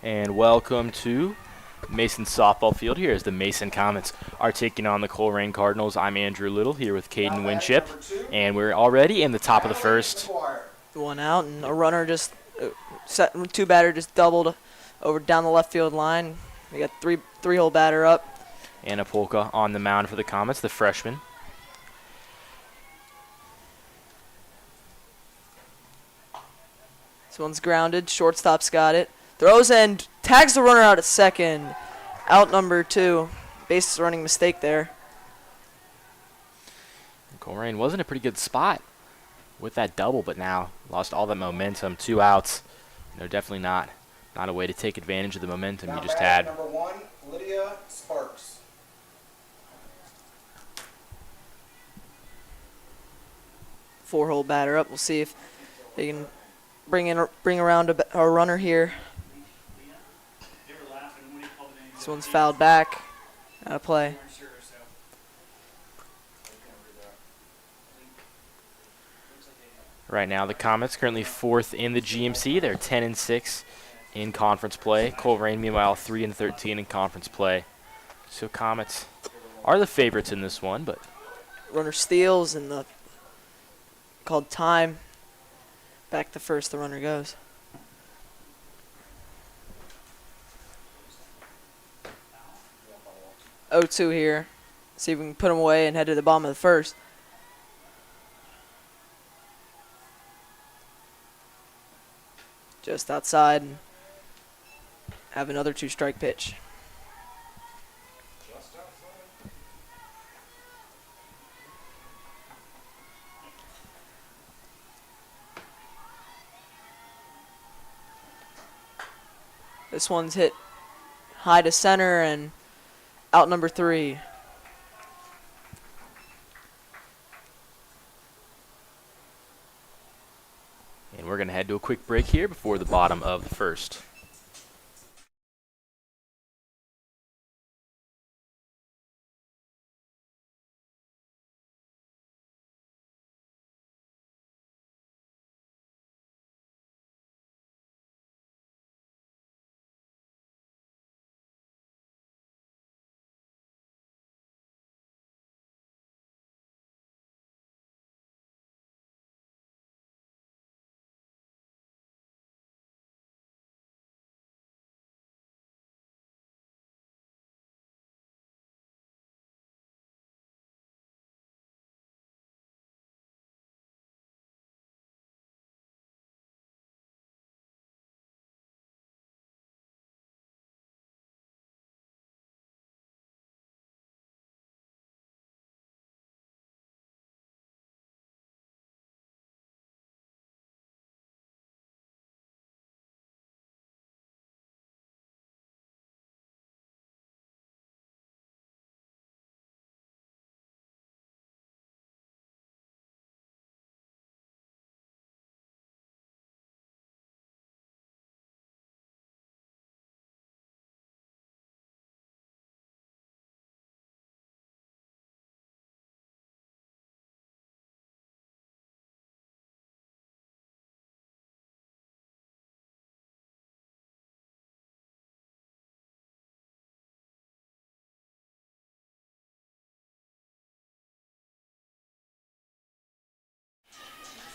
And welcome to Mason softball field here as the Mason Comets are taking on the Colerain Cardinals. I'm Andrew Little here with Caden Winship, and we're already in the top of the first. One out, and a runner just two batter just doubled over down the left field line. We got three-hole batter up. Anna Polka on the mound for the Comets, the freshman. This one's grounded. Shortstop's got it. Throws and tags the runner out at second. Out number 2. Bases running mistake there. Colerain was in a pretty good spot with that double, but now lost all that momentum. 2 outs. Definitely not a way to take advantage of the momentum you just had. Number 1, Lydia Sparks. Four-hole batter up. We'll see if they can bring around a runner here. This one's fouled back. Out of play. Right now, the Comets currently 4th in the GMC. They're 10-6 in conference play. Colerain, meanwhile, 3-13 in conference play. So Comets are the favorites in this one, but Runner steals and the called time. Back to first, the runner goes. Oh, 2 here. See if we can put him away and head to the bottom of the first. Just outside. And have another 2-strike pitch. This one's hit high to center and out number 3. and we're going to head to a quick break here before the bottom of the first.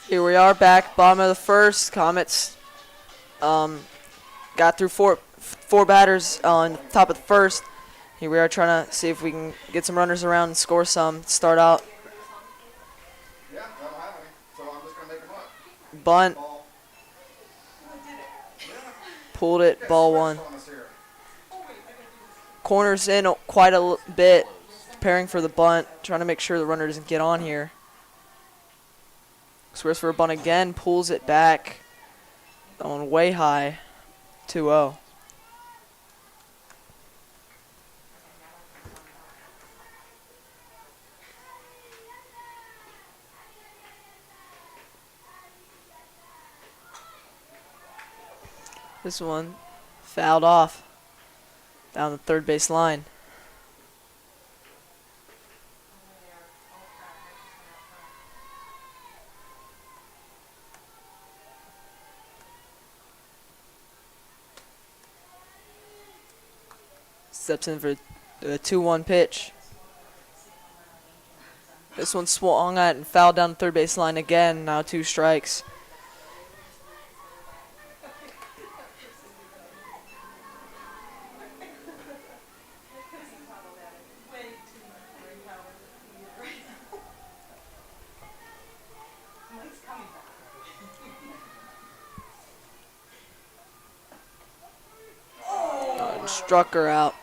Here we are back, bottom of the first. Comets got through four batters on top of the first. Here we are trying to see if we can get some runners around and score some. Start out. Yeah, I don't have any, so I'm just going to make them up. Bunt. Ball. Pulled it. Ball 1. On us here. Corners in quite a bit. Preparing for the bunt. Trying to make sure the runner doesn't get on here. Swears for a bunt again. Pulls it back. Going way high. 2-0. This one fouled off down the third base line. Steps in for the 2-1 pitch. This one swung at and fouled down the third base line again. Now 2 strikes. And struck her out.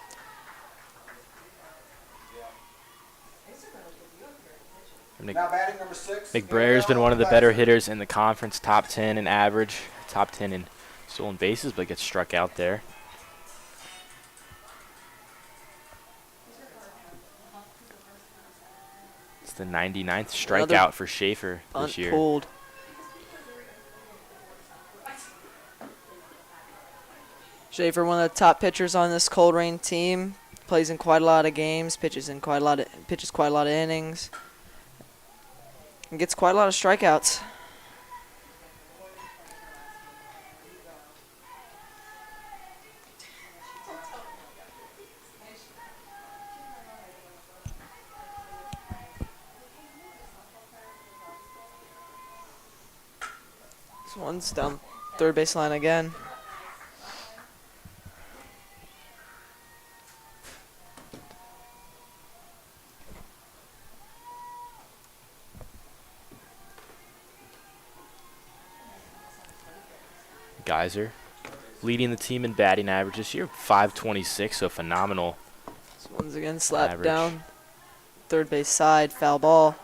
Now batting number 6. McBraier's been one of the better hitters in the conference, top 10 in average, top 10 in stolen bases, but gets struck out there. It's the 99th strikeout for Schaefer this year. Pulled. Schaefer, one of the top pitchers on this Colerain team, plays in quite a lot of games, pitches quite a lot of innings, and gets quite a lot of strikeouts. This one's down third base line again. Geyser leading the team in batting average this year, .526, so phenomenal. This one's again slapped Average. down third base side, foul ball.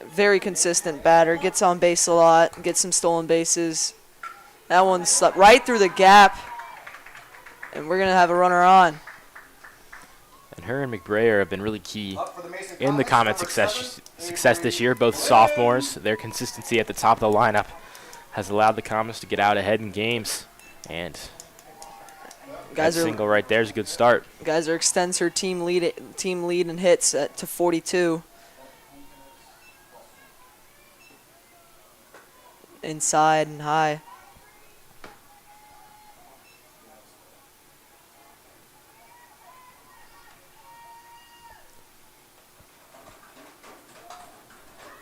Very consistent batter, gets on base a lot, gets some stolen bases. That one slapped right through the gap, and we're gonna have a runner on. And her and McBrayer have been really key Up for the Mason in the Comets, Comets' number success this year. Both sophomores, their consistency at the top of the lineup has allowed the Comets to get out ahead in games. And that Geyser, single right there is a good start. Geyser extends her team lead in hits to 42. Inside and high.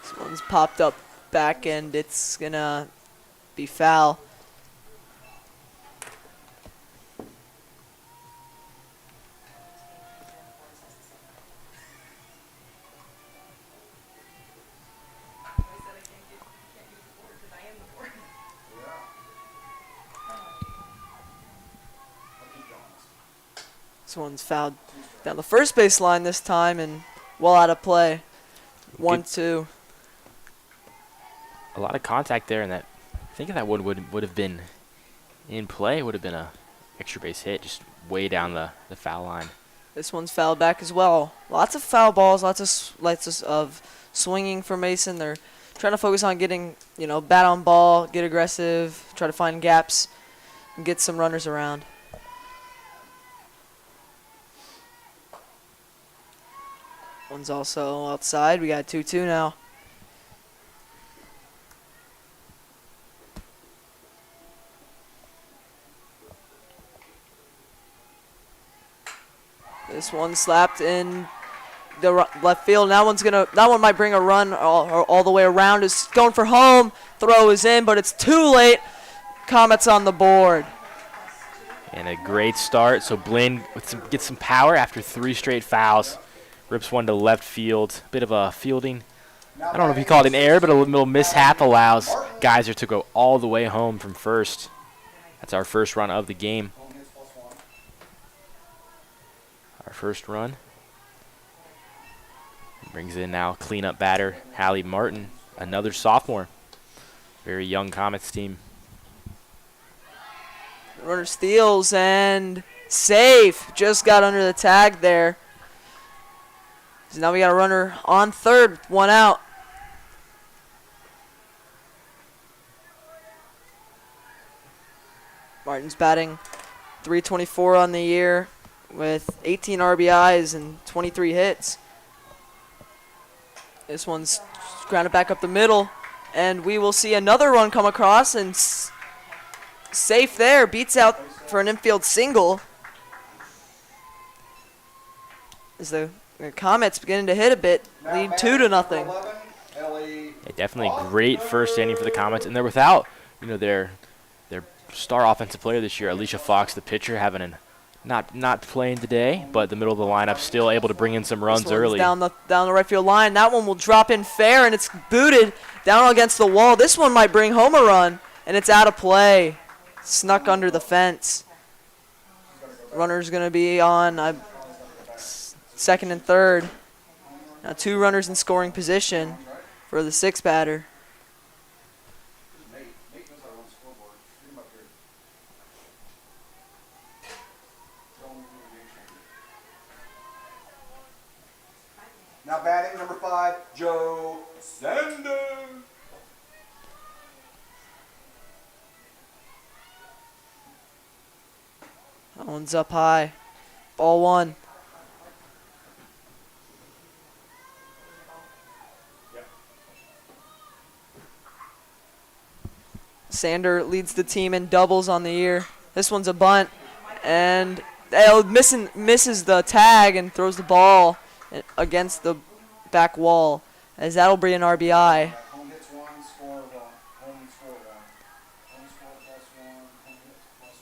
This one's popped up back and it's gonna be foul. This one's fouled down the first base line this time and well out of play. 1-2. A lot of contact there, and that I think if that one would have been in play, would have been a extra base hit, just way down the foul line. This one's fouled back as well. Lots of foul balls, lots of swinging for Mason. They're trying to focus on getting, bat on ball, get aggressive, try to find gaps, and get some runners around. One's also outside. We got 2-2 now. This one slapped in the left field. That one might bring a run all the way around. Is going for home. Throw is in, but it's too late. Comets on the board. And a great start. So Blinn gets some power after 3 straight fouls. Rips one to left field. Bit of a fielding, I don't know if you call it an error, but a little mishap allows Geyser to go all the way home from first. That's our first run of the game. Our first run. Brings in now cleanup batter Hallie Martin, another sophomore. Very young Comets team. Runner steals and safe. Just got under the tag there. So now we got a runner on third, 1 out. Martin's batting .324 on the year with 18 RBIs and 23 hits. This one's grounded back up the middle. And we will see another run come across, and safe there. Beats out for an infield single. As the Comets beginning to hit a bit, lead 2-0. Yeah, definitely great first inning for the Comets, and they're without, their star offensive player this year, Alicia Fox, the pitcher, having an not playing today, but the middle of the lineup still able to bring in some runs early. Down the right field line. That one will drop in fair, and it's booted down against the wall. This one might bring home a run, and it's out of play. Snuck under the fence. Runner's going to be on second and third. Now 2 runners in scoring position for the 6th batter. Now batting number 5, Joe Sander. That one's up high. Ball 1. Sander leads the team in doubles on the year. This one's a bunt, and misses the tag and throws the ball against the back wall, as that'll be an RBI. Home hits 1, score 1. Home score 1. Home score +1. Home hits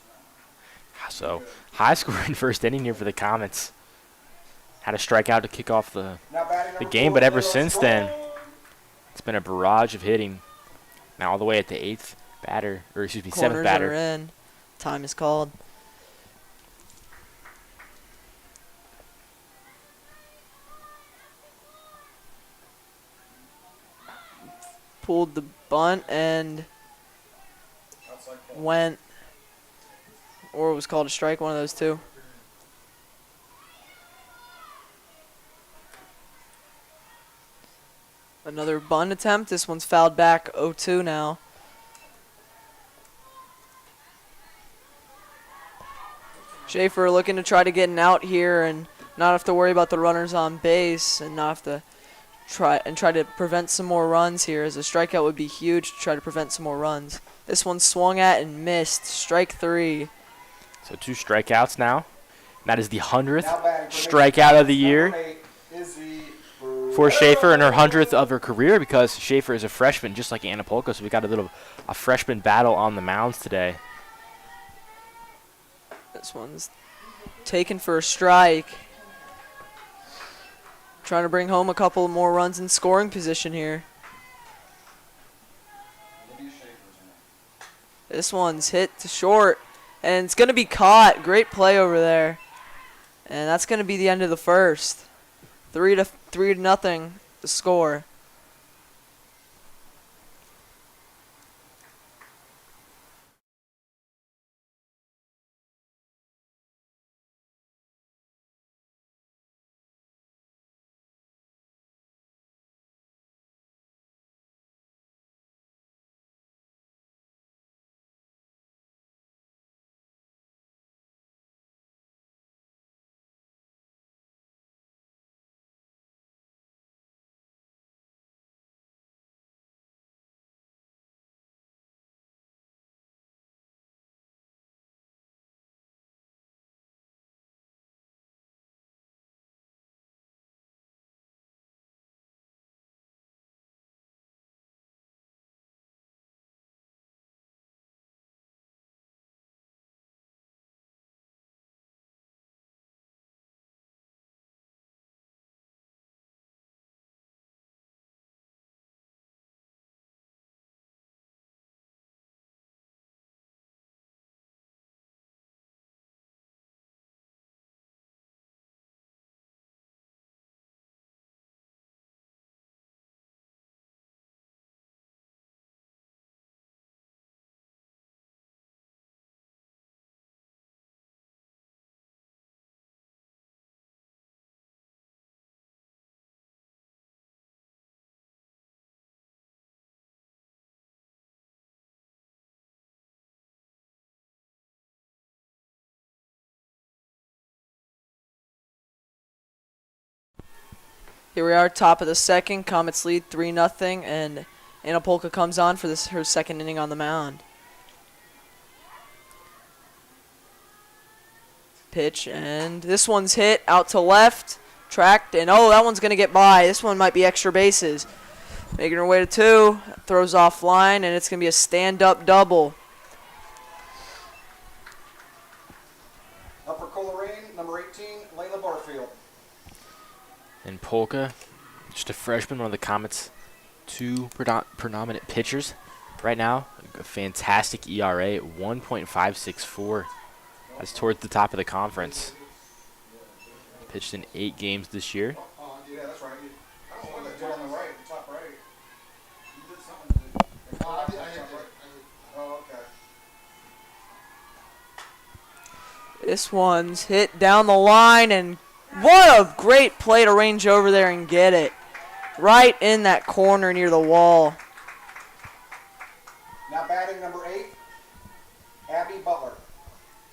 +1. So high scoring first inning here for the Comets. Had a strikeout to kick off the game, but ever since then, it's been a barrage of hitting. Now all the way at the 8th batter, or excuse me, 7th batter. Are in. Time is called. Pulled the bunt and went, or it was called a strike, one of those two. Another bunt attempt. This one's fouled back 0-2 now. Schaefer looking to try to get an out here and not have to worry about the runners on base, and not have to try to prevent some more runs here, as a strikeout would be huge to try to prevent some more runs. This one swung at and missed. Strike 3. So 2 strikeouts now. That is the 100th strikeout of the year for Schaefer, and her 100th of her career, because Schaefer is a freshman just like Anna Polka, so we got a freshman battle on the mounds today. This one's taken for a strike. Trying to bring home a couple more runs in scoring position here. This one's hit to short, and it's going to be caught. Great play over there. And that's going to be the end of the first. 3-0 the score. Here we are, top of the second. Comets lead 3-0, and Anna Polka comes on for her second inning on the mound. Pitch, and this one's hit out to left, tracked, and oh, that one's going to get by. This one might be extra bases. Making her way to 2, throws off line, and it's going to be a stand-up double. Up for Colerain, number 18, Layla Barfield. And Polka, just a freshman, one of the Comets' 2 predominant pitchers right now. A fantastic ERA at 1.564. That's towards the top of the conference. Pitched in 8 games this year. Yeah, that's right. I don't know what that did on the right, the top right. You did something. I did. Oh, okay. This one's hit down the line, and what a great play to range over there and get it. Right in that corner near the wall. Now batting number 8, Abby Butler.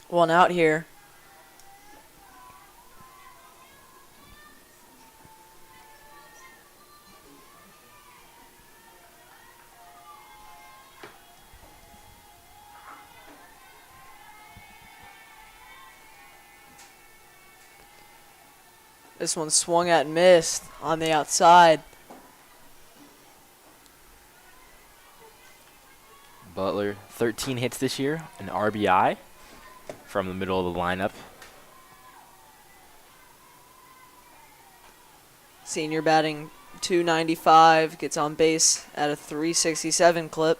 One out here. This one swung at and missed on the outside. Butler, 13 hits this year, an RBI from the middle of the lineup. Senior batting .295, gets on base at a .367 clip.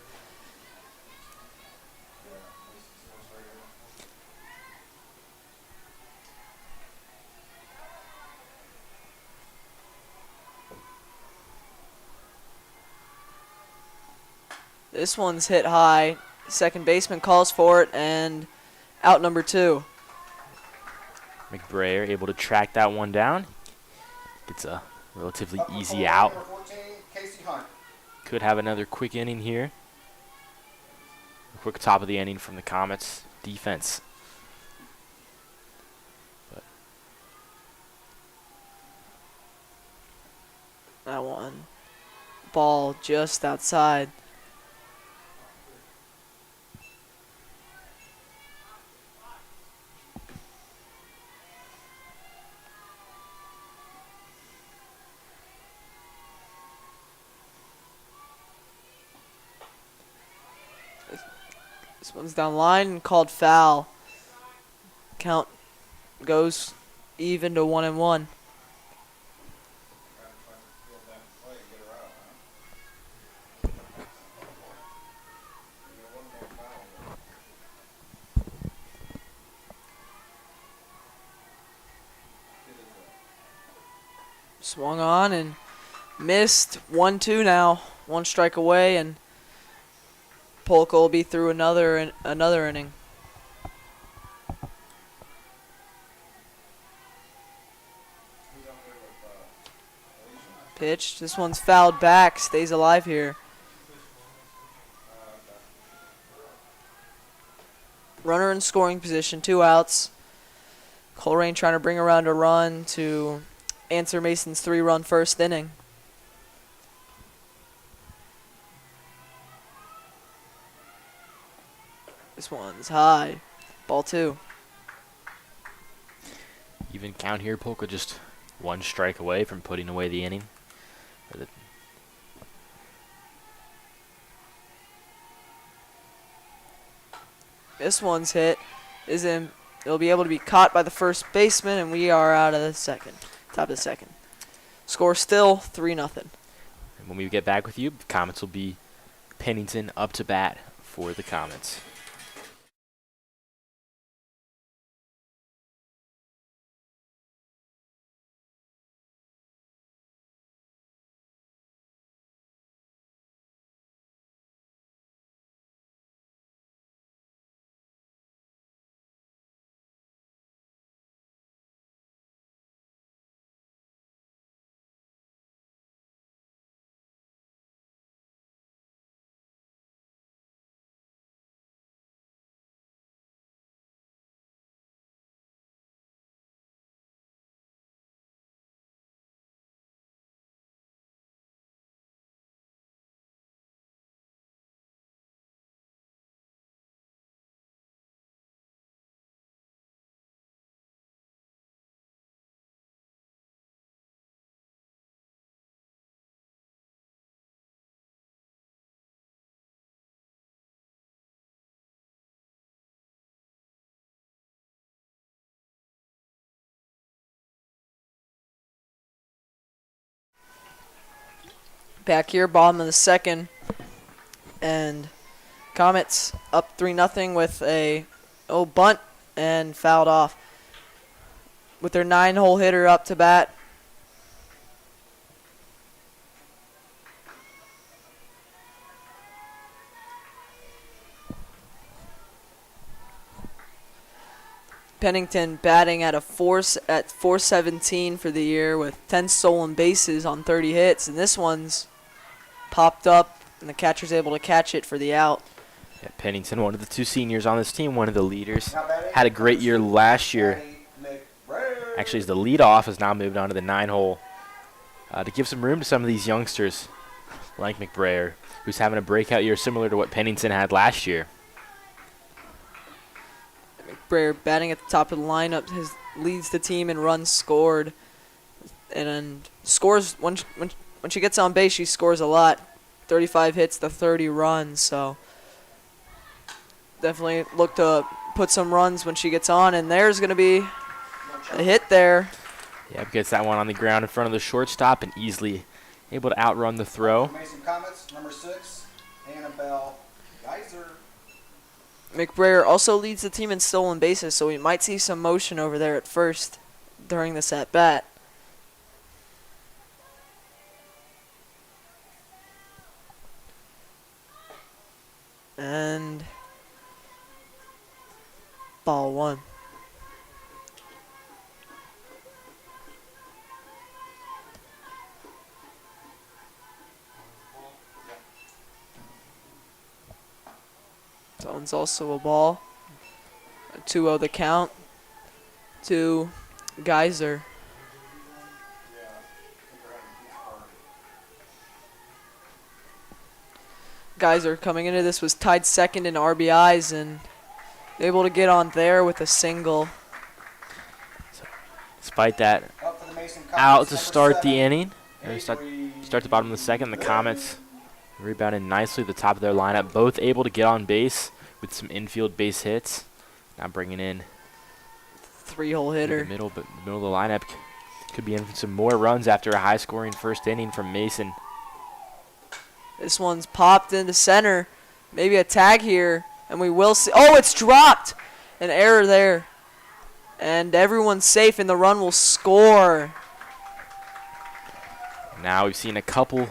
This one's hit high. Second baseman calls for it, and out number 2. McBrayer able to track that one down. Gets a relatively easy out. Number 14, Casey Hunt. Could have another quick inning here. A quick top of the inning from the Comets defense. But That one. Ball just outside. This one's down line and called foul. Count goes even to 1-1. Swung on and missed. 1-2 now. 1 strike away, and Polka will be through another inning. Pitch. This one's fouled back. Stays alive here. Runner in scoring position. 2 outs. Colerain trying to bring around a run to answer Mason's 3-run first inning. This one's high. Ball 2. even count here. Polka just 1 strike away from putting away the inning. This one's hit. It'll be able to be caught by the first baseman, and we are out of the second. Top of the second. Score still 3-0. And when we get back with you, Comets will be Pennington up to bat for the Comets. Back here, bottom of the second, and Comets up 3-0 with a bunt and fouled off. With their 9-hole hitter up to bat. Pennington batting at 417 for the year with 10 stolen bases on 30 hits, and this one's popped up, and the catcher's able to catch it for the out. Yeah, Pennington, one of the 2 seniors on this team, one of the leaders. Had a great year last year. Actually, as the leadoff has now moved on to the 9-hole to give some room to some of these youngsters like McBrayer, who's having a breakout year similar to what Pennington had last year. McBrayer batting at the top of the lineup leads the team in runs scored, and scores when she gets on base. She scores a lot, 35 hits to 30 runs. So definitely look to put some runs when she gets on, and there's going to be a hit there. Yeah, gets that one on the ground in front of the shortstop and easily able to outrun the throw. Mason Comets, number 6, Annabelle Geyser. McBrayer also leads the team in stolen bases, so we might see some motion over there at first during this at-bat. And ball 1. That one's also a ball. A 2-0 the count to Geyser. Geyser coming into this was tied second in RBIs and able to get on there with a single. Despite that, out to start the inning. Start the bottom of the second. The Comets rebounded nicely at the top of their lineup. Both able to get on base with some infield base hits. Now bringing in 3-hole hitter. The middle of the lineup. Could be in for some more runs after a high-scoring first inning from Mason. This one's popped into center. Maybe a tag here, and we will see. Oh, it's dropped! An error there. And everyone's safe, and the run will score. Now we've seen a couple.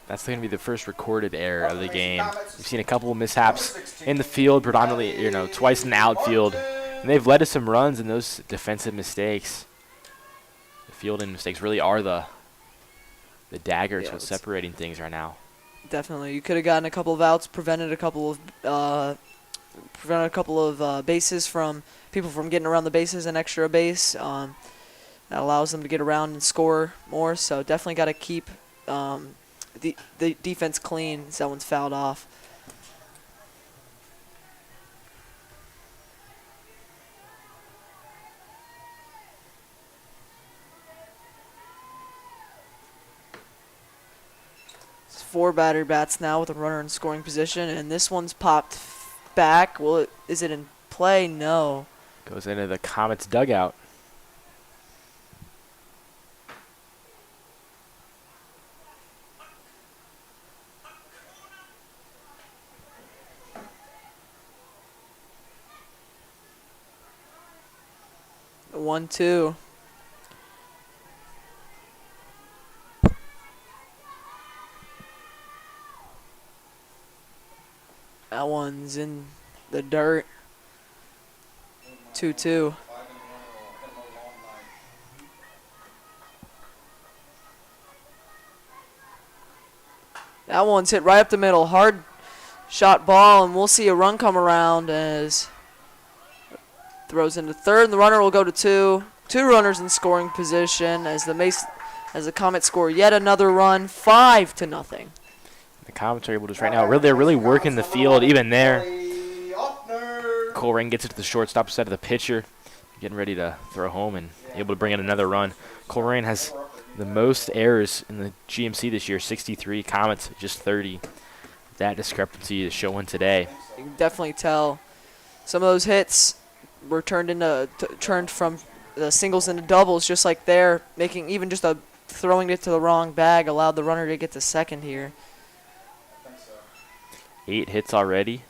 That's going to be the first recorded error of the game. We've seen a couple of mishaps in the field, predominantly, twice in the outfield. And they've led to some runs, and those defensive mistakes, the fielding mistakes, really are the dagger to what's separating things right now. Definitely. You could have gotten a couple of outs, prevented a couple of bases from people from getting around the bases, an extra base. That allows them to get around and score more. So definitely got to keep the defense clean. That one's fouled off. It's 4 batter bats now with a runner in scoring position, and this one's popped back. Is it in play? No. Goes into the Comets dugout. The 1-2. That one's in the dirt. 2-2. That one's hit right up the middle. Hard shot ball, and we'll see a run come around as throws into third, and the runner will go to 2. 2 runners in scoring position as the Comets score yet another run, 5-0. The Comets are able to right now. They're really working the field even there. Colerain gets it to the shortstop instead of the pitcher, getting ready to throw home and able to bring in another run. Colerain has the most errors in the GMC this year, 63. Comets just 30. That discrepancy is showing today. You can definitely tell some of those hits were turned from the singles into doubles, just like there, making even just a throwing it to the wrong bag allowed the runner to get to second here. I think so. 8 hits already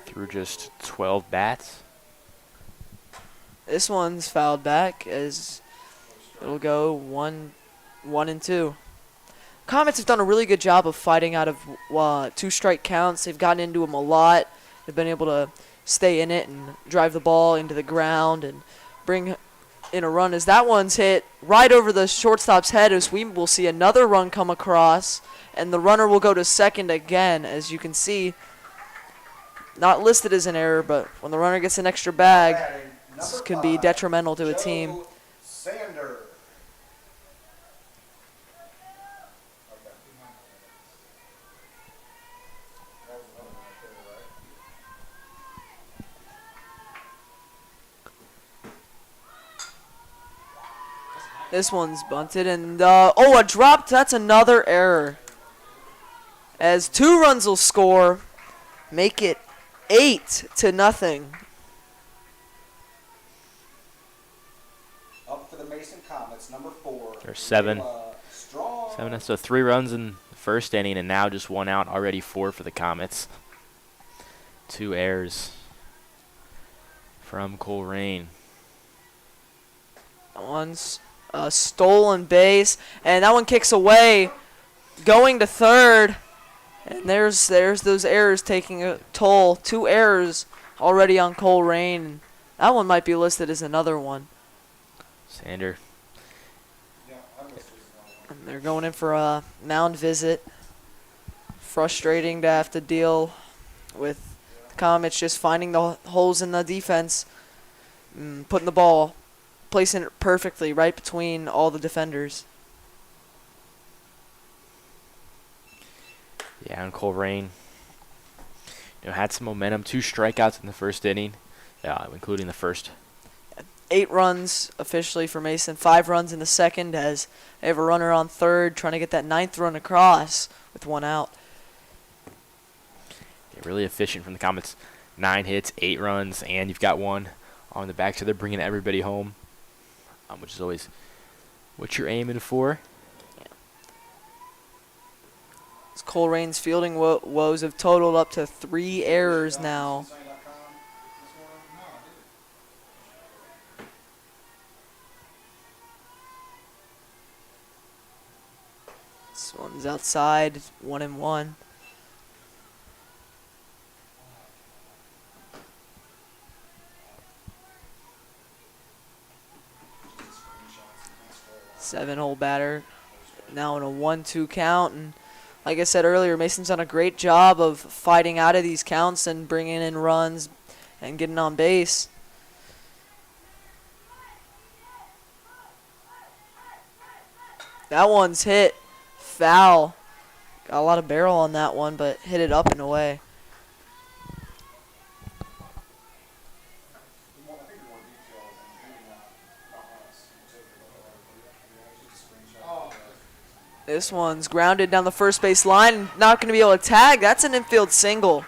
through just 12 bats. This one's fouled back as it'll go 1-2. Comets have done a really good job of fighting out of 2-strike counts. They've gotten into them a lot. They've been able to stay in it and drive the ball into the ground and bring in a run. As that one's hit right over the shortstop's head, as we will see another run come across, and the runner will go to second again. As you can see, not listed as an error, but when the runner gets an extra bag, Batting, this number can be 5, detrimental to a team. Joe Sander. That was another one right there, right? This one's bunted, and oh, a drop. That's another error. As 2 runs will score, make it 8-0. Up for the Mason Comets, number 4. There's 7. Strong. 7, so 3 runs in the first inning, and now just 1 out, already 4 for the Comets. 2 errors from Colerain. That one's a stolen base, and that one kicks away, going to third. And there's those errors taking a toll. 2 errors already on Colerain. That one might be listed as another one. Sander. Yeah, I missed this one. And they're going in for a mound visit. Frustrating to have to deal with the Comets just finding the holes in the defense, putting the ball, placing it perfectly right between all the defenders. Yeah, and Colerain, had some momentum. 2 strikeouts in the first inning, including the first. 8 runs officially for Mason, 5 runs in the second as they have a runner on third trying to get that 9th run across with 1 out. Yeah, really efficient from the Comets. 9 hits, 8 runs, and you've got 1 on the back, so they're bringing everybody home, which is always what you're aiming for. Colerain's fielding woes have totaled up to 3 errors now. This one's outside, 1-1. Seven-hole batter, now in a 1-2 count, and like I said earlier, Mason's done a great job of fighting out of these counts and bringing in runs and getting on base. That one's hit foul. Got a lot of barrel on that one, but hit it up and away. This one's grounded down the first base line. Not going to be able to tag. That's an infield single.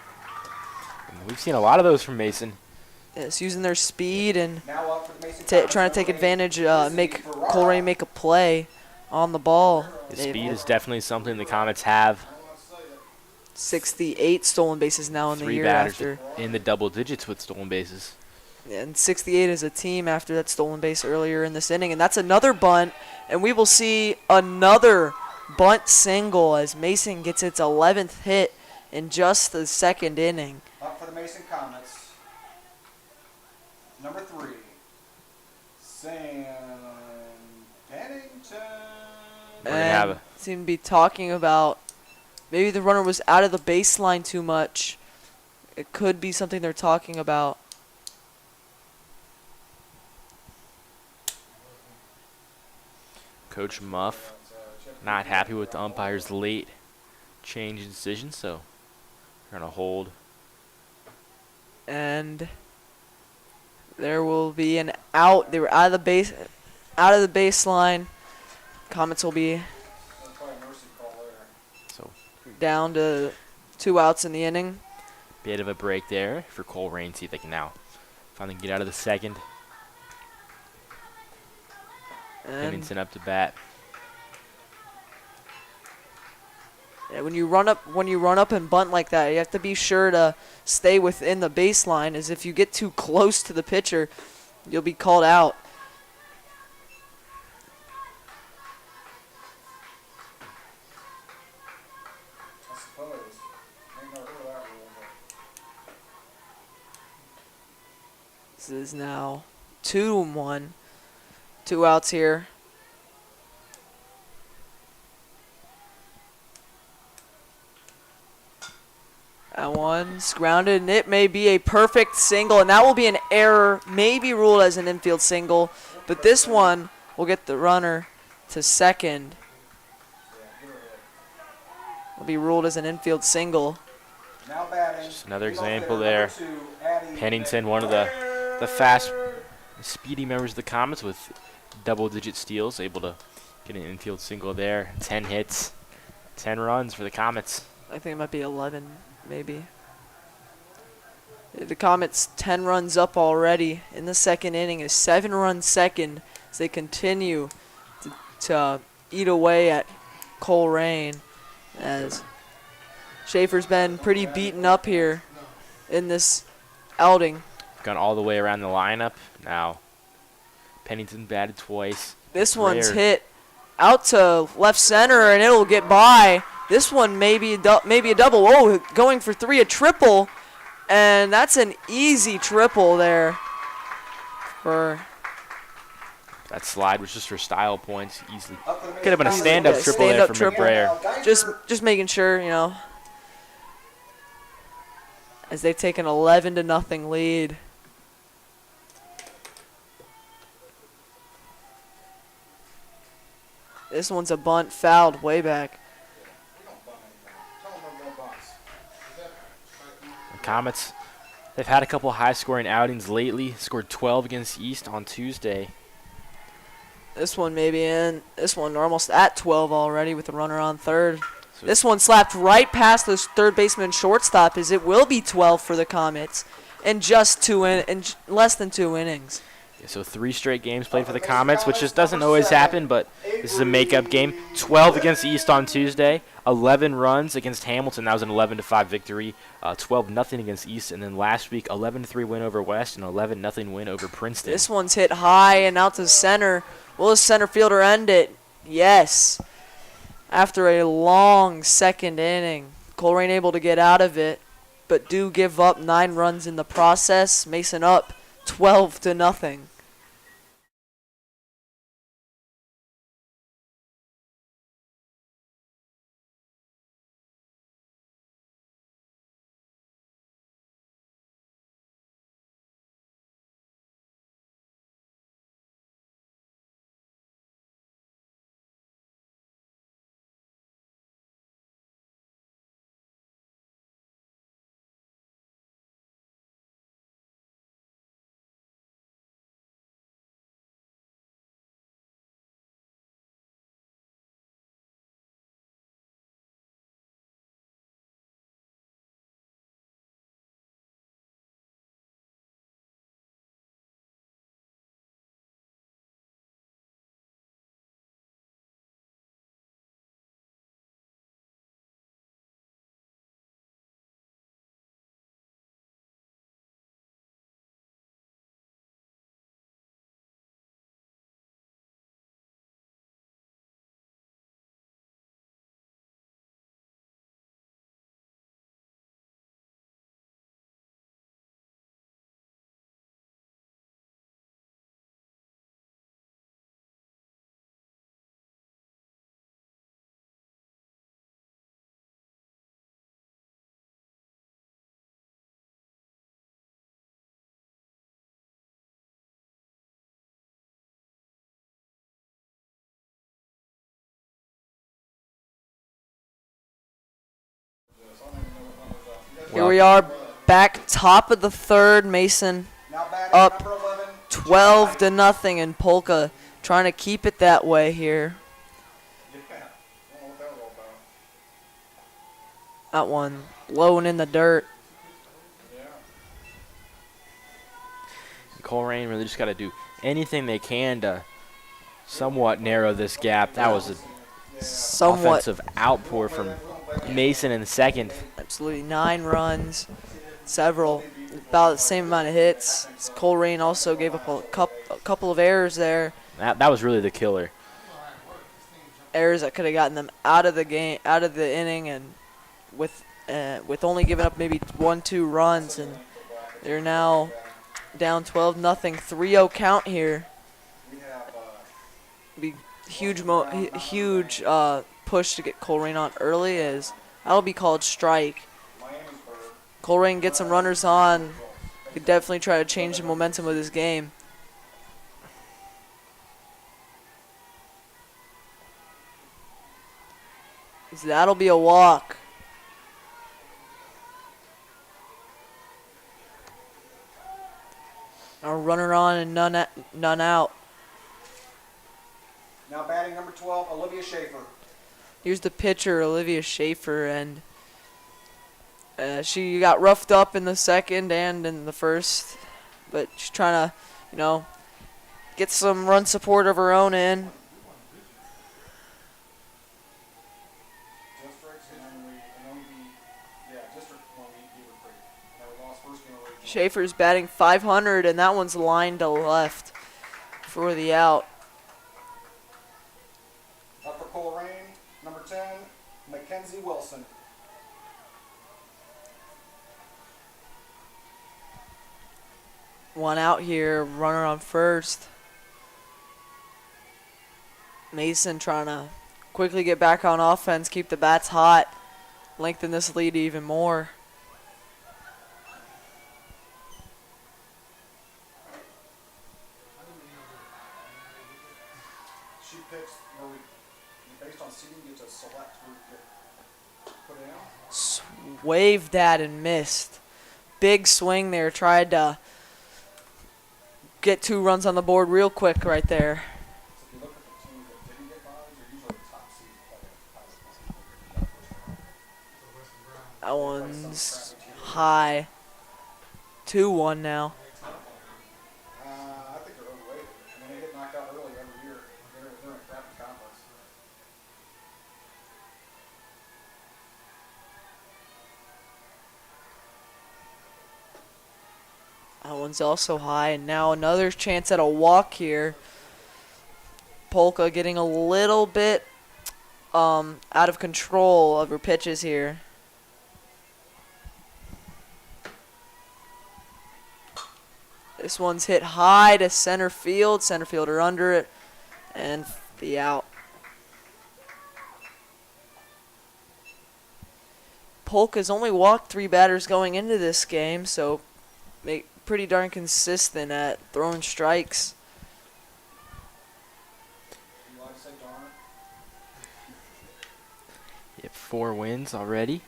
We've seen a lot of those from Mason. It's using their speed and Now up for the Mason Comets, trying to take number 8, advantage, make Ferrara. Colerain make a play on the ball. The speed is definitely something the Comets have. 68 stolen bases now in the 3 year batters after. in the double digits with stolen bases. And 68 as a team after that stolen base earlier in this inning. And that's another bunt. And we will see another bunt single as Mason gets its 11th hit in just the second inning. Up for the Mason Comets, number 3, Sam Pennington. We're gonna have And seem to be talking about maybe the runner was out of the baseline too much. It could be something they're talking about. Coach Muff not happy with the umpire's late change in decision, so we're going to hold. And there will be an out. They were out of the baseline. Comets will be That's probably a mercy call there. So down to 2 outs in the inning. bit of a break there for Colerain. See if they can now finally get out of the second. And Pennington up to bat. yeah, when you run up and bunt like that, you have to be sure to stay within the baseline, as if you get too close to the pitcher, you'll be called out. I suppose. Ain't never heard of that rule, but This is now 2-1. 2 outs here. That one's grounded, and it may be a perfect single, and that will be an error, maybe ruled as an infield single, but this one will get the runner to second. Will be ruled as an infield single. now batting. Just another leadoff hitter, example number there. 2, Addie Pennington, one of the fast, speedy members of the Comets with double-digit steals, able to get an infield single there. 10 hits, 10 runs for the Comets. I think it might be 11, maybe. The Comets 10 runs up already in the second inning. A 7-run second as they continue to eat away at Colerain, as Schaefer's been pretty beaten up here in this outing. Gone all the way around the lineup. Now, Pennington batted twice. This one's Rare. hit out to left center, and it'll get by. This one maybe a double. Oh, going for 3, a triple. And that's an easy triple there. That slide was just for style points. Easily up to the could have been a main stand-up Yeah, triple there stand-up from triple. McBrayer. Just making sure, you know, as they take an 11-0 lead. This one's a bunt, fouled way back. Tell them no bunts. The Comets, they've had a couple high-scoring outings lately. Scored 12 against East on Tuesday. This one maybe in. This one almost at 12 already with the runner on third. So This one slapped right past the third baseman shortstop, as it will be 12 for the Comets in just less than 2 innings. So 3 straight games played for the Comets, which just doesn't always happen, but this is a makeup game. 12 against East on Tuesday, 11 runs against Hamilton. That was an 11-5 victory, 12-0 against East, and then last week 11-3 win over West and 11-0 win over Princeton. This one's hit high and out to center. Will the center fielder end it? Yes. After a long second inning, Colerain able to get out of it, but do give up 9 runs in the process. Mason up 12-0. Here we are back top of the third. Mason Now batting Up number 11, 12-0, and Polka trying to keep it that way here. Yeah. I don't know what that was all about. That one low and in the dirt. Yeah. Colerain really just got to do anything they can to somewhat narrow this gap. That was an Somewhat. offensive outpour from Mason in the second. Absolutely 9 runs, several, about the same amount of hits. Colerain also gave up a couple of errors there. That was really the killer. Errors that could have gotten them out of the game, out of the inning, and with only giving up maybe 1-2 runs, and they're now down 12-0, 3-0 count here. Be huge push to get Colerain on early, as that'll be called strike. Colerain gets some runners on, could definitely try to change the momentum of this game. So that'll be a walk. A runner on and none out. Now batting number 12, Olivia Schaefer. Here's the pitcher, Olivia Schaefer, and she got roughed up in the second and in the first, but she's trying to, get some run support of her own in. Schaefer's batting .500, and that one's lined to left for the out. Up for Colerain, number 10, Mackenzie Wilson. One out here, runner on first. Mason trying to quickly get back on offense, keep the bats hot, lengthen this lead even more. She picks, based on seating, gets a select who get put in. Waved that and missed. Big swing there, tried to get 2 runs on the board real quick right there. So if you look at the teams that didn't get byes, they're usually the top seed. That one's high. 2-1 now. I think they're overrated. I mean, they get knocked out early every year. They're in a crappy conference. That one's also high, and now another chance at a walk here. Polka getting a little bit out of control of her pitches here. This one's hit high to center field. Center fielder under it, and the out. Polka's only walked 3 batters going into this game, so pretty darn consistent at throwing strikes. You like to say darn? Yep, 4 wins already.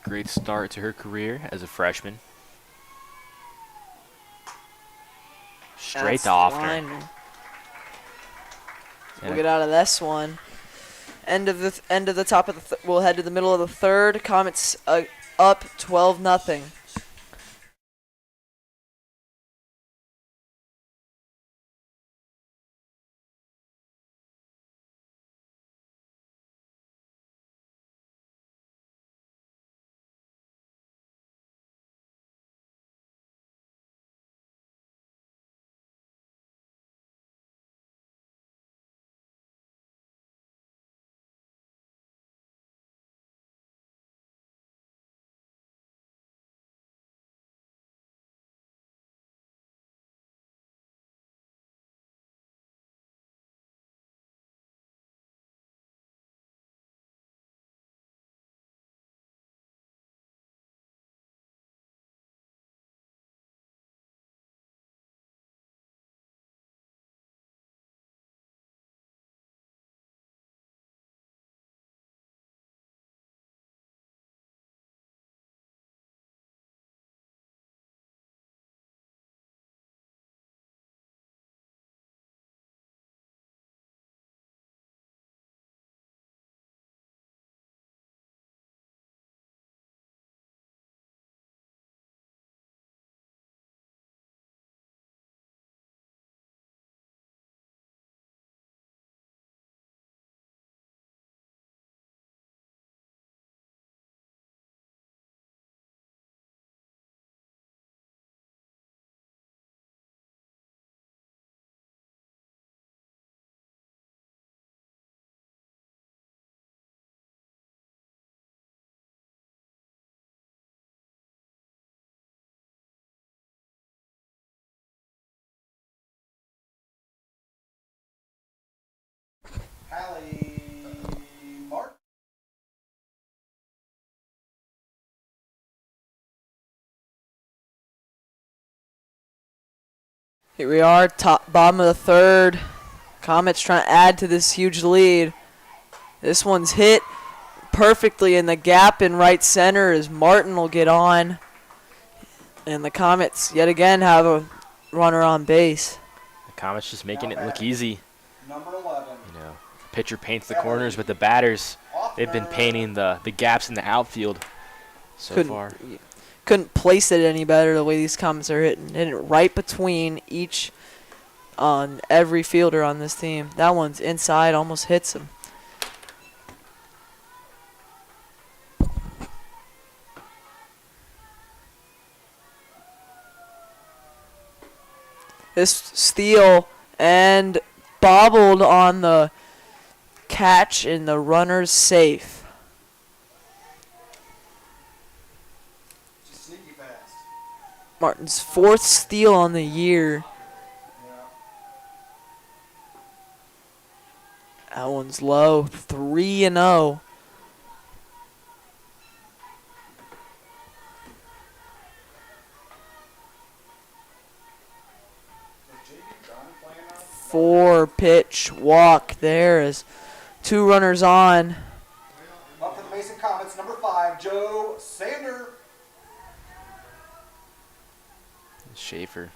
Great start to her career as a freshman. Straight to off turn. We'll get out of this one. End of the top of the. We'll head to the middle of the third. Comets up 12-0. Hallie Mark. Here we are, bottom of the third. Comets trying to add to this huge lead. This one's hit perfectly in the gap in right center as Martin will get on. And the Comets yet again have a runner on base. The Comets just making it look easy. Number 11. You know, pitcher paints the corners, but the batters, they've been painting the gaps in the outfield so far. Couldn't place it any better the way these Comets are hitting. Hitting it right between each on every fielder on this team. That one's inside, almost hits him. This steal and bobbled on the catch, and the runner's safe. Just sneaky fast. Martin's 4th steal on the year. Yeah. That one's low, 3-0. Is JD John playing now? 4-pitch walk there as 2 runners on. Up for the Mason Comets, number 5, Joe Sander. Schaefer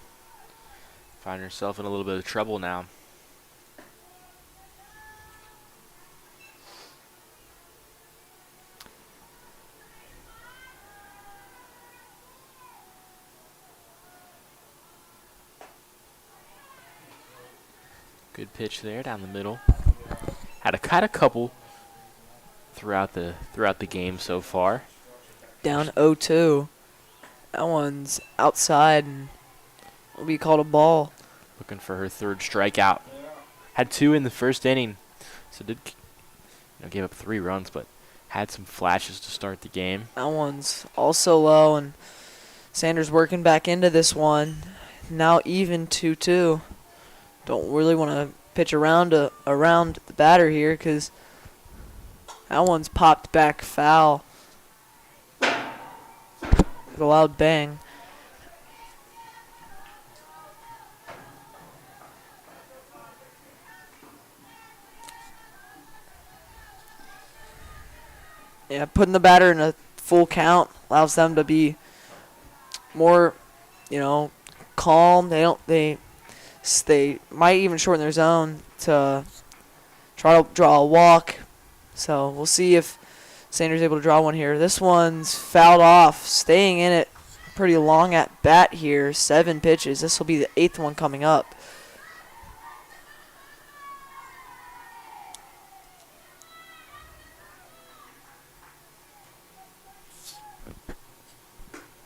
finding herself in a little bit of trouble now. Good pitch there down the middle. Had a couple throughout the game so far. Down 0-2. That one's outside and will be called a ball. Looking for her 3rd strikeout. Had 2 in the first inning, so gave up 3 runs, but had some flashes to start the game. That one's also low, and Sanders working back into this one. Now even 2-2. Don't really want to pitch around the batter here because that one's popped back foul. With a loud bang. Yeah, putting the batter in a full count allows them to be more, calm. They might even shorten their zone to try to draw a walk. So we'll see if Sanders able to draw one here. This one's fouled off, staying in it pretty long at bat here. 7 pitches. This will be the 8th one coming up.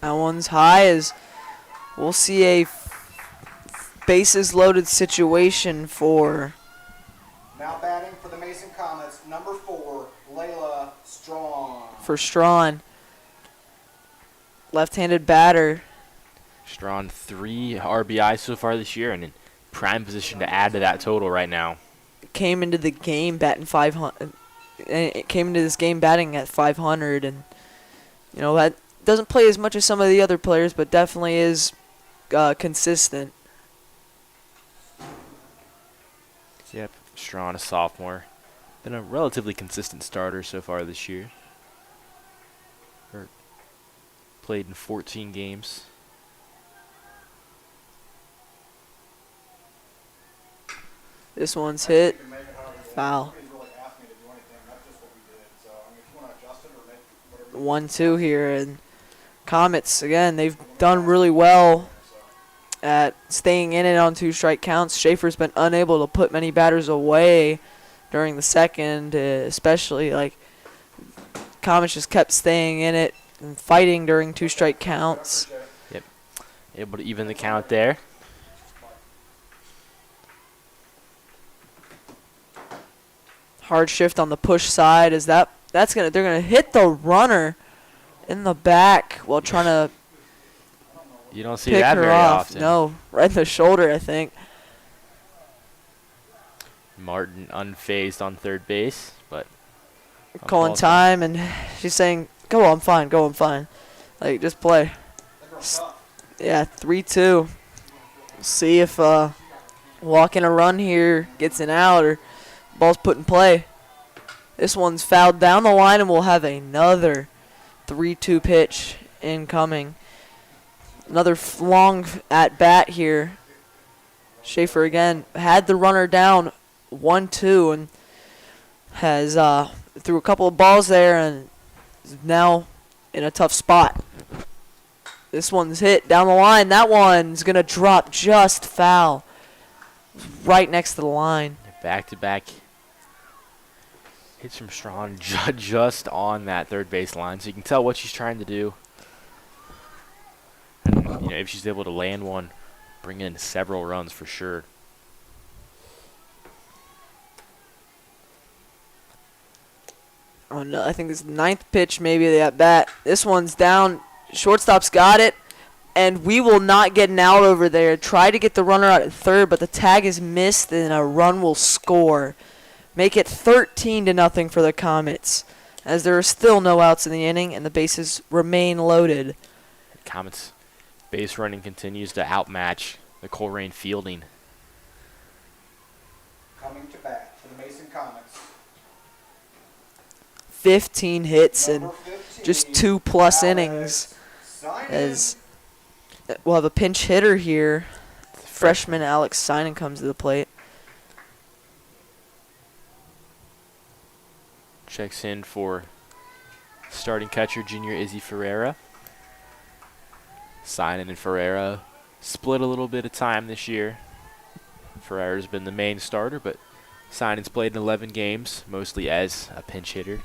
That one's high as we'll see a bases loaded situation for. Now batting for the Mason Comets, number 4, Layla Strong. For Strawn. Left-handed batter. Strawn 3 RBI so far this year and in prime position to add to that total right now. Came into the game batting 500. It came into this game batting at 500, and that doesn't play as much as some of the other players, but definitely is consistent. Yep, Strawn, a sophomore. Been a relatively consistent starter so far this year. Played in 14 games. This one's hit. Foul. 1-2 here, and Comets, again, they've done really well at staying in it on 2 strike counts. Schaefer's been unable to put many batters away during the second, especially. Comets just kept staying in it and fighting during 2 strike counts. Yep, able to even the count there. Hard shift on the push side as they're gonna hit the runner in the back while trying to You don't see pick that her very off. often. No, right in the shoulder, I think. Martin unfazed on third base, but Calling uncalled for. time, and she's saying, "Go, I'm fine. Go, I'm fine. Like, just play." That girl's tough. Yeah, 3-2. See if walking a run here gets an out or ball's put in play. This one's fouled down the line, and we'll have another 3-2 pitch incoming. Another long at bat here. Schaefer again had the runner down 1-2 and has threw a couple of balls there and is now in a tough spot. This one's hit down the line. That one's going to drop just foul. Right next to the line. Back-to-back hits from Strawn just on that third base line, so you can tell what she's trying to do. And, if she's able to land one, bring in several runs for sure. Oh, no, I think this is the ninth pitch maybe of the at bat. This one's down. Shortstop's got it. And we will not get an out over there. Try to get the runner out at third, but the tag is missed, and a run will score. Make it 13-0 for the Comets, as there are still no outs in the inning, and the bases remain loaded. Comets base running continues to outmatch the Colerain fielding. Coming to bat for the Mason Comets. 15 hits and Number 15, just 2+ innings. Simon. As we'll have a pinch hitter here. Freshman Alex Sinan comes to the plate. Checks in for starting catcher junior Izzy Ferreira. Sinan and Ferreira split a little bit of time this year. Ferreira's been the main starter, but Sinan's played in 11 games, mostly as a pinch hitter.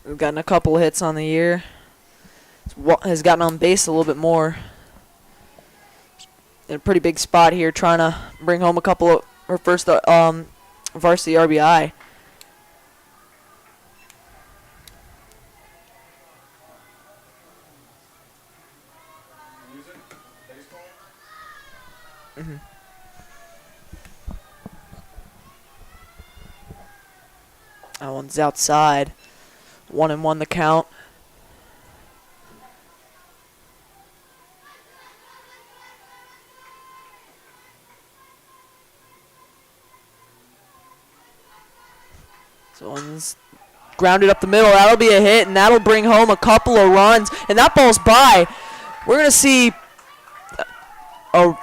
We've gotten a couple of hits on the year. Has gotten on base a little bit more. In a pretty big spot here, trying to bring home a couple of her first varsity RBI. Music, baseball. Mm-hmm. That one's outside. 1-1 the count. So one's grounded up the middle. That'll be a hit, and that'll bring home a couple of runs. And that ball's by. We're going to see a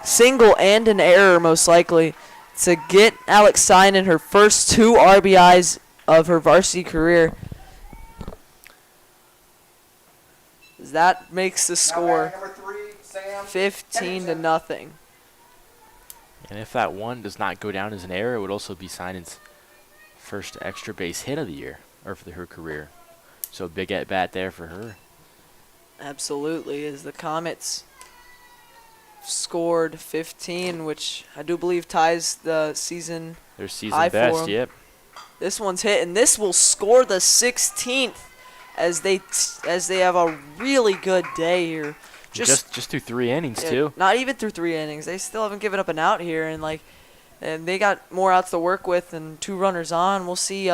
single and an error, most likely, to get Alex Sinan her first 2 RBIs of her varsity career. That makes the Now score batting number 3, Sam 15-0. And if that one does not go down as an error, it would also be Sinan's first extra base hit of the year, or for her career. So a big at bat there for her. Absolutely, as the Comets scored 15, which I do believe ties the season. Their season high for best, 'em. yep. This one's hit, and this will score the 16th as they have a really good day here. Just through 3 innings Yeah, too. not even through 3 innings. They still haven't given up an out here, and they got more outs to work with and 2 runners on. We'll see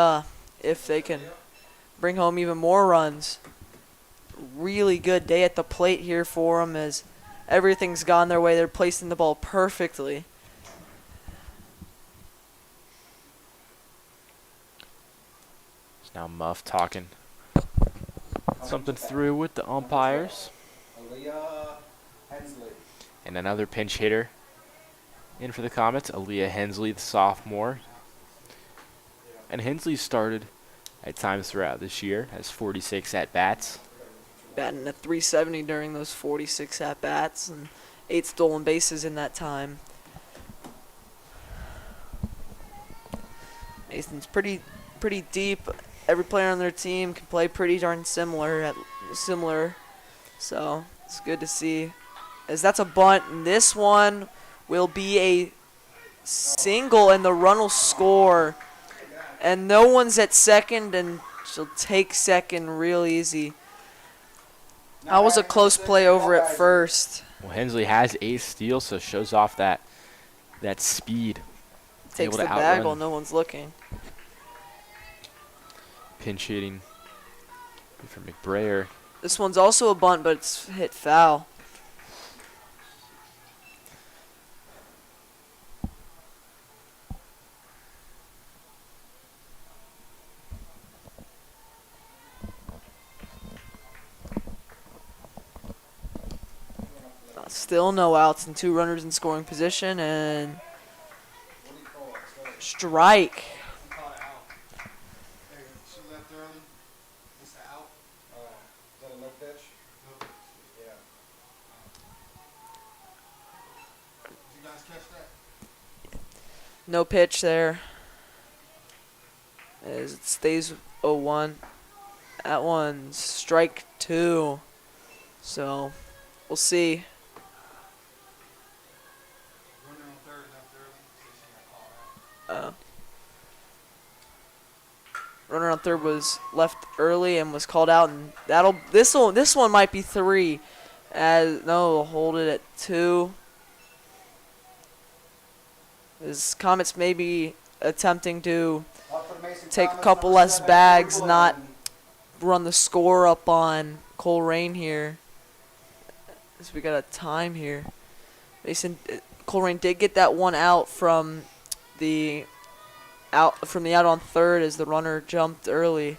if they can bring home even more runs. Really good day at the plate here for them as everything's gone their way. They're placing the ball perfectly. It's now Muff talking something through with the umpires. Aaliyah Hensley. And another pinch hitter in for the Comets, Aaliyah Hensley, the sophomore. And Hensley started at times throughout this year, has 46 at-bats. Batting at 370 during those 46 at-bats and 8 stolen bases in that time. Mason's pretty deep. Every player on their team can play pretty darn similar. So it's good to see. As that's a bunt, and this one will be a single, and the run will score. And no one's at second, and she'll take second real easy. That was a close play over at first. Well, Hensley has 8 steals, so shows off that speed. Takes able to the bag outrun. while no one's looking. Pinch hitting from McBrayer. This one's also a bunt, but it's hit foul. Still no outs and 2 runners in scoring position, and What do you call it? strike. Hey, she left early. It's out. Is that a no pitch? No. Yeah. Did you guys catch that? No pitch there. As it stays 0-1. That one's strike 2. So we'll see. Runner on third left early. So she got called out. Runner on third was left early and was called out, and this one might be 3. As no, we'll hold it at 2. As Comets may be attempting to take a couple less bags, not run the score up on Colerain here. As we got a time here. Colerain did get that one out from the out on third as the runner jumped early.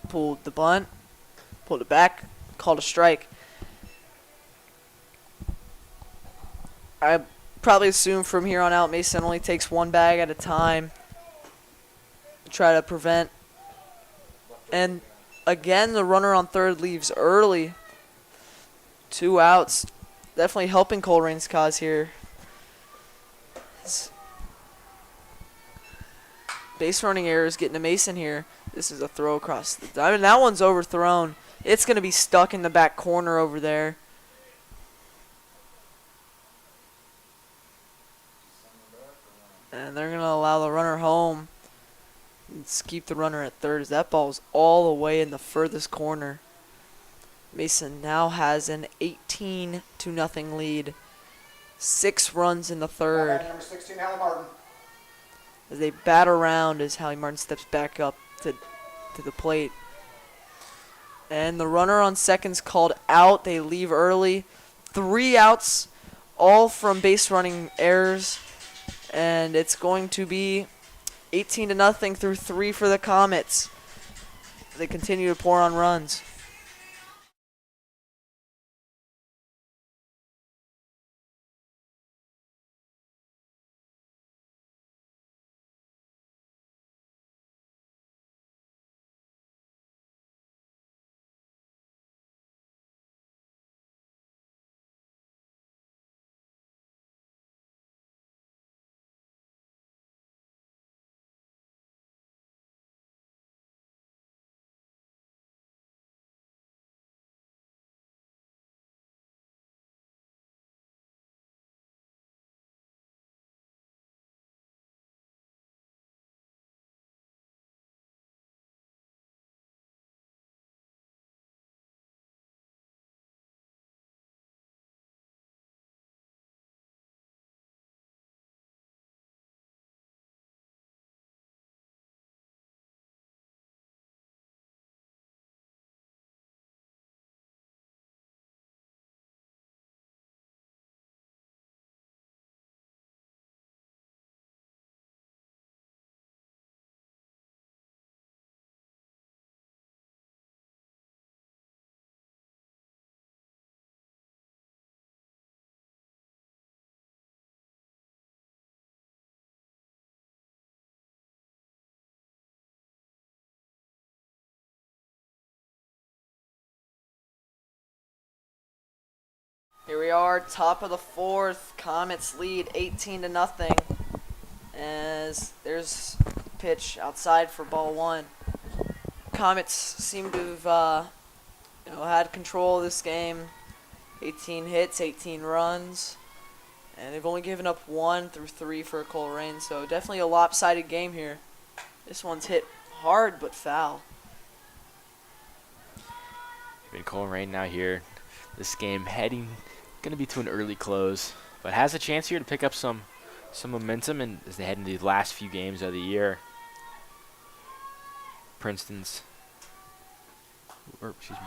Pulled the bunt, pulled it back, called a strike. I probably assume from here on out Mason only takes 1 bag at a time to try to prevent. And again, the runner on third leaves early. 2 outs. Definitely helping Colerain's cause here. Base running errors getting to Mason here. This is a throw across the diamond. That one's overthrown. It's going to be stuck in the back corner over there. And they're going to allow the runner home. Let's keep the runner at third as that ball's all the way in the furthest corner. Mason now has an 18-0 lead. 6 runs in the third. Number 16, Hallie Martin. As they bat around as Hallie Martin steps back up to the plate. And the runner on second's called out. They leave early. 3 outs, all from base running errors. And it's going to be 18-0 through 3 for the Comets. They continue to pour on runs. Here we are, top of the 4th. Comets lead 18-0. As there's pitch outside for ball 1. Comets seem to have had control of this game. 18 hits, 18 runs. And they've only given up 1 through 3 for Colerain. So definitely a lopsided game here. This one's hit hard but foul. Colerain now here. This game heading going to be to an early close, but has a chance here to pick up some momentum and as they head into the last few games of the year. Princeton's, or excuse me.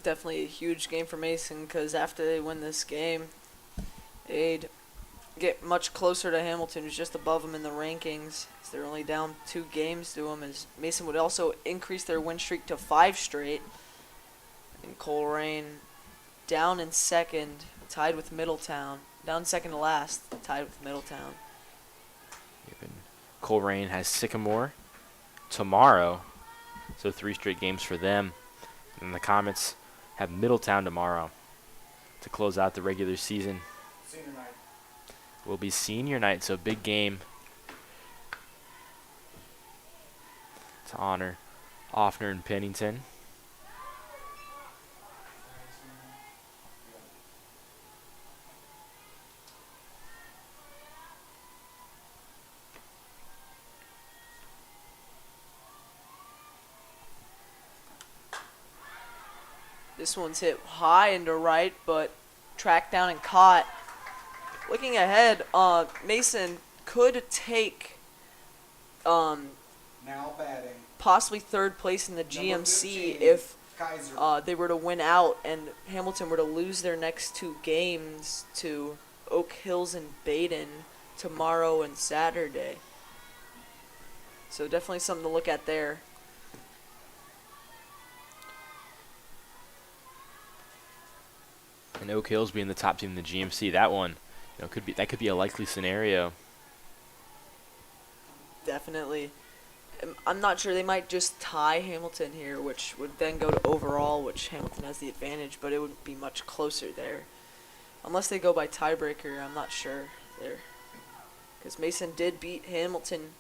Definitely a huge game for Mason because after they win this game, they'd get much closer to Hamilton, who's just above them in the rankings. So they're only down 2 games to them. As Mason would also increase their win streak to 5 straight. And Colerain down in second, tied with Middletown. Down second to last, tied with Middletown. Colerain has Sycamore tomorrow, so 3 straight games for them. And the Comets have Middletown tomorrow to close out the regular season. Senior night. Will be senior night, so big game to honor Offner and Pennington. This one's hit high into right, but tracked down and caught. Looking ahead, Mason could take Now batting. possibly 3rd place in the Number GMC 15, if Kaiser. they were to win out and Hamilton were to lose their next 2 games to Oak Hills and Baden tomorrow and Saturday. So definitely something to look at there. And Oak Hills being the top team in the GMC, that one, could be a likely scenario. Definitely. I'm not sure. They might just tie Hamilton here, which would then go to overall, which Hamilton has the advantage, but it would be much closer there. Unless they go by tiebreaker, I'm not sure there. Because Mason did beat Hamilton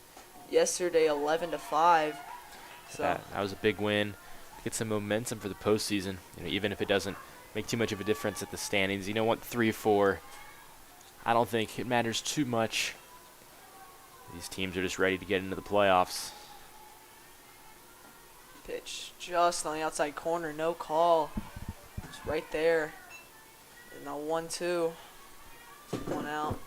yesterday 11-5. So That was a big win. Get some momentum for the postseason, even if it doesn't make too much of a difference at the standings. 3-4, I don't think it matters too much. These teams are just ready to get into the playoffs. pitch just on the outside corner, no call. It's right there. And now 1-2. 1 out.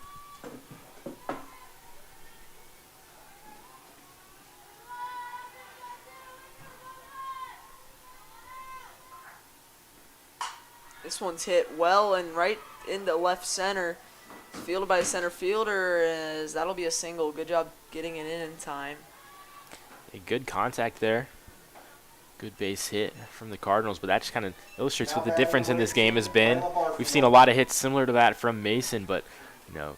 This one's hit well and right into left center. Fielded by the center fielder, as that'll be a single. Good job getting it in time. A good contact there. Good base hit from the Cardinals, but that just kind of illustrates what the difference in this game has been. We've seen a lot of hits similar to that from Mason, but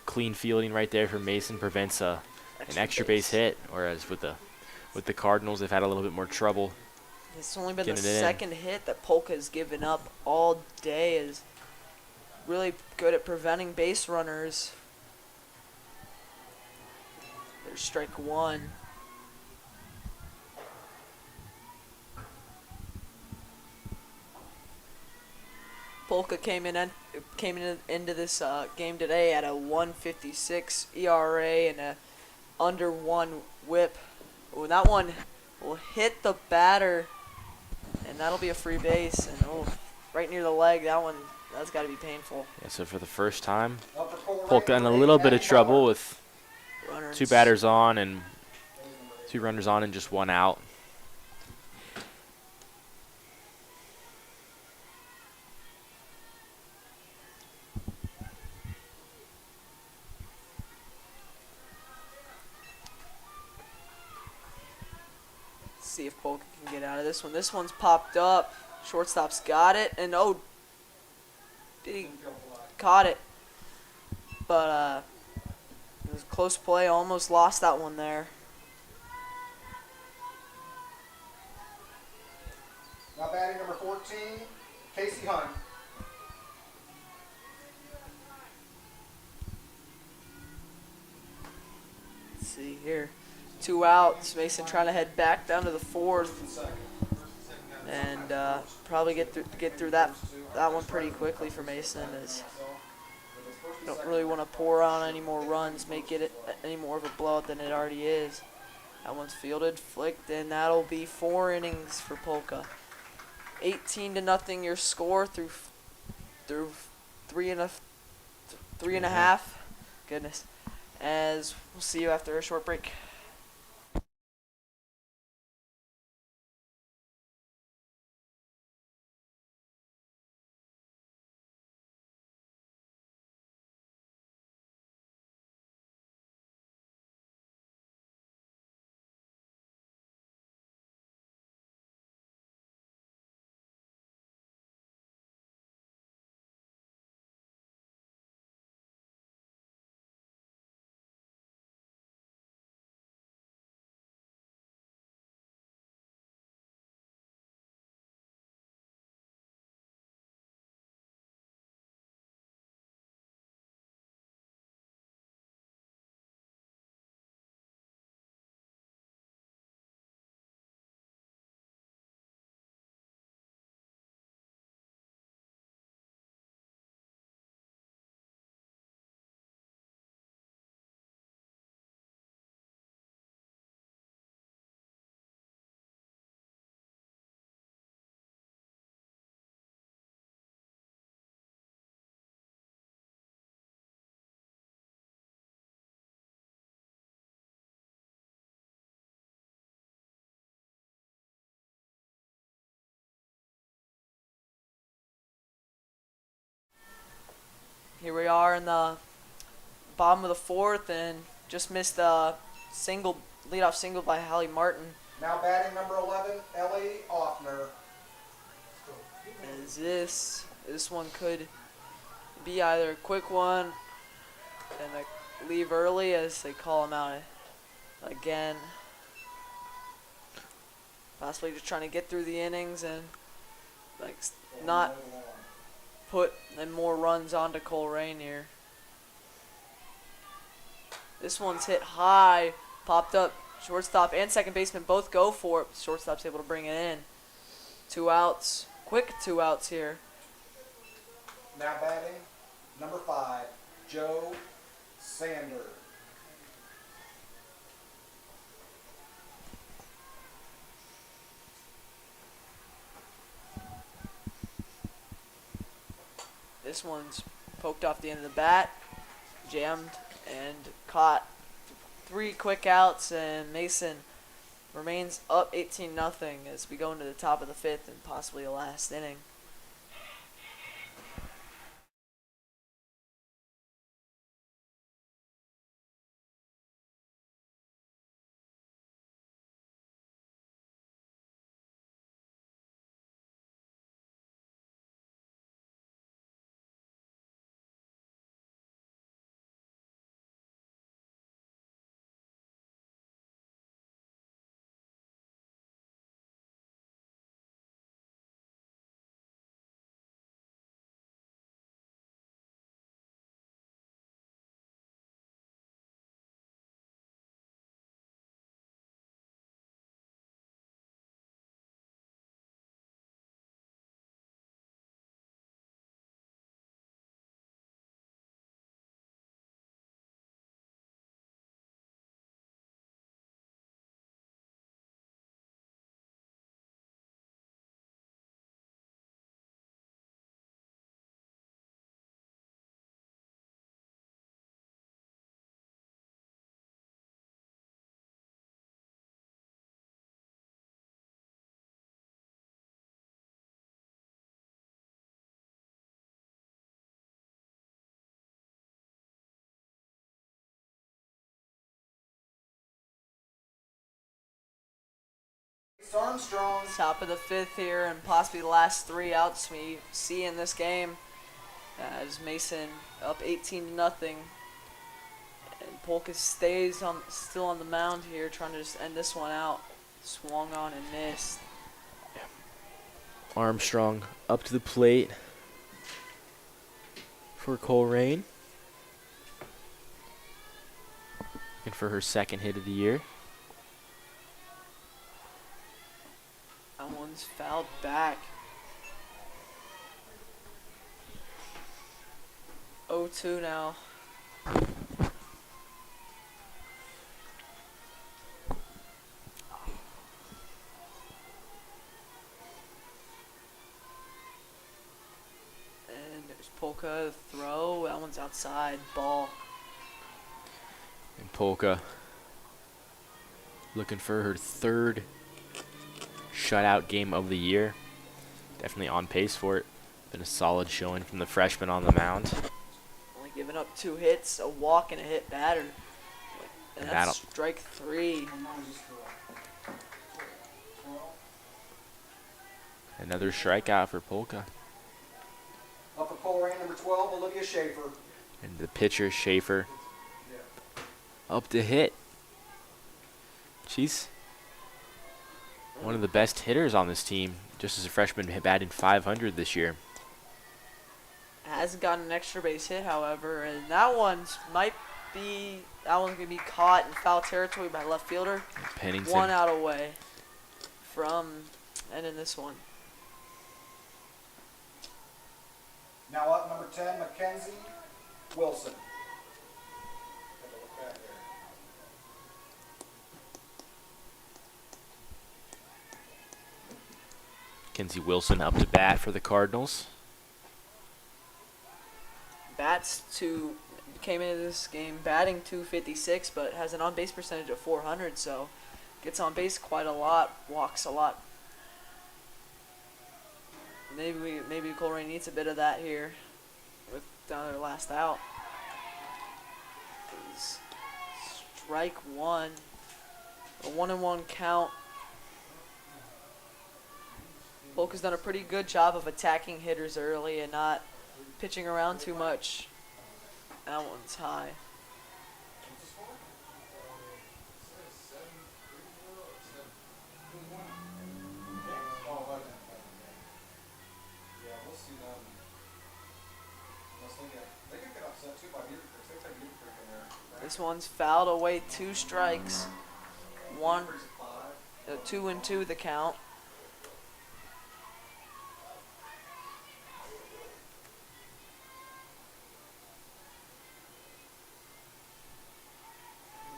clean fielding right there from Mason prevents an extra base hit, whereas with the Cardinals, they've had a little bit more trouble. It's only been the Getting it in. second hit that Polka's given up all day. Is really good at preventing base runners. There's strike 1. Polka came into this game today at a 1.56 ERA and a under 1 WHIP. Oh, that one will hit the batter, and that'll be a free base. And right near the leg, that's got to be painful. Yeah, so for the first time, Up for Colerain, Polka in a little bit of trouble with Runners. 2 batters on and 2 runners on and just 1 out. See if Polka can get out of this one. This one's popped up. Shortstop's got it, and he caught it. But it was a close play. Almost lost that one there. Now batting number 14, Casey Hunt. Let's see here. 2 outs. Mason trying to head back down to the 4th, and probably get through that one pretty quickly for Mason. As don't really want to pour on any more runs, make it any more of a blowout than it already is. That one's fielded, flicked, and that'll be 4 innings for Polka. 18-0 your score through three and a half. Goodness. As we'll see you after a short break. Here we are in the bottom of the fourth, and just missed a leadoff single by Hallie Martin. Now batting number 11, Ellie Offner. As this one could be either a quick one and a leave early, as they call him out again. Possibly just trying to get through the innings and not put more runs onto Colerain here. This one's hit high, popped up. Shortstop and second baseman both go for it. Shortstop's able to bring it in. 2 outs. Quick 2 outs here. Now batting number 5, Joe Sander. This one's poked off the end of the bat, jammed, and caught. 3 quick outs, and Mason remains up 18-0 as we go into the top of the 5th and possibly the last inning. Armstrong. Top of the 5th here, and possibly the last 3 outs we see in this game. As Mason up 18-0, and Polka stays still on the mound here, trying to just end this one out. Swung on and missed. Armstrong up to the plate for Colerain. And for her second hit of the year. That one's fouled back. 0-2 now. Polka throw. That one's outside. Ball. And Polka looking for her 3rd shutout game of the year. Definitely on pace for it. Been a solid showing from the freshman on the mound. Only giving up 2 hits, a walk and a hit batter. And that'll- that's strike 3. Another strikeout for Polka. Up for Colerain, number 12, Olivia Schaefer. And the pitcher, Schaefer, up to hit. She's one of the best hitters on this team, just as a freshman, batting .500 this year. Hasn't gotten an extra base hit, however, and that one's gonna be caught in foul territory by left fielder. Pennington. 1 out away from ending this one. Now up number 10, Mackenzie Wilson. Take a look back there. Kenzie Wilson up to bat for the Cardinals. Came into this game batting .256, but has an on-base percentage of .400, so gets on base quite a lot, walks a lot. Maybe Colerain needs a bit of that here with down their last out. Strike 1, a 1-1 count. Polka's done a pretty good job of attacking hitters early and not pitching around too much. That one's high. Yeah, we'll see them. Unless they can get upset too by music breaks. They take music break in there. This one's fouled away, 2 strikes. 2-2 the count.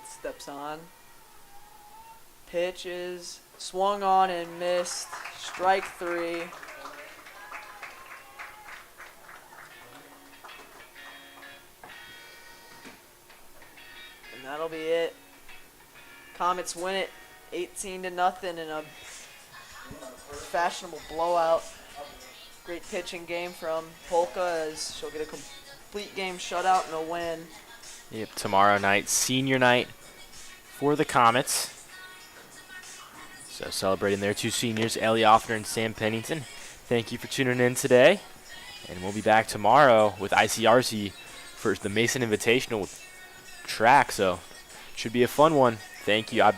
Steps on. Pitches. Swung on and missed. Strike 3. And that'll be it. Comets win it 18-0 in a fashionable blowout. Great pitching game from Polka as she'll get a complete game shutout and a win. Yep, tomorrow night, senior night for the Comets. So celebrating their 2 seniors, Ellie Offner and Sam Pennington. Thank you for tuning in today. And we'll be back tomorrow with ICRC for the Mason Invitational track. So should be a fun one. Thank you.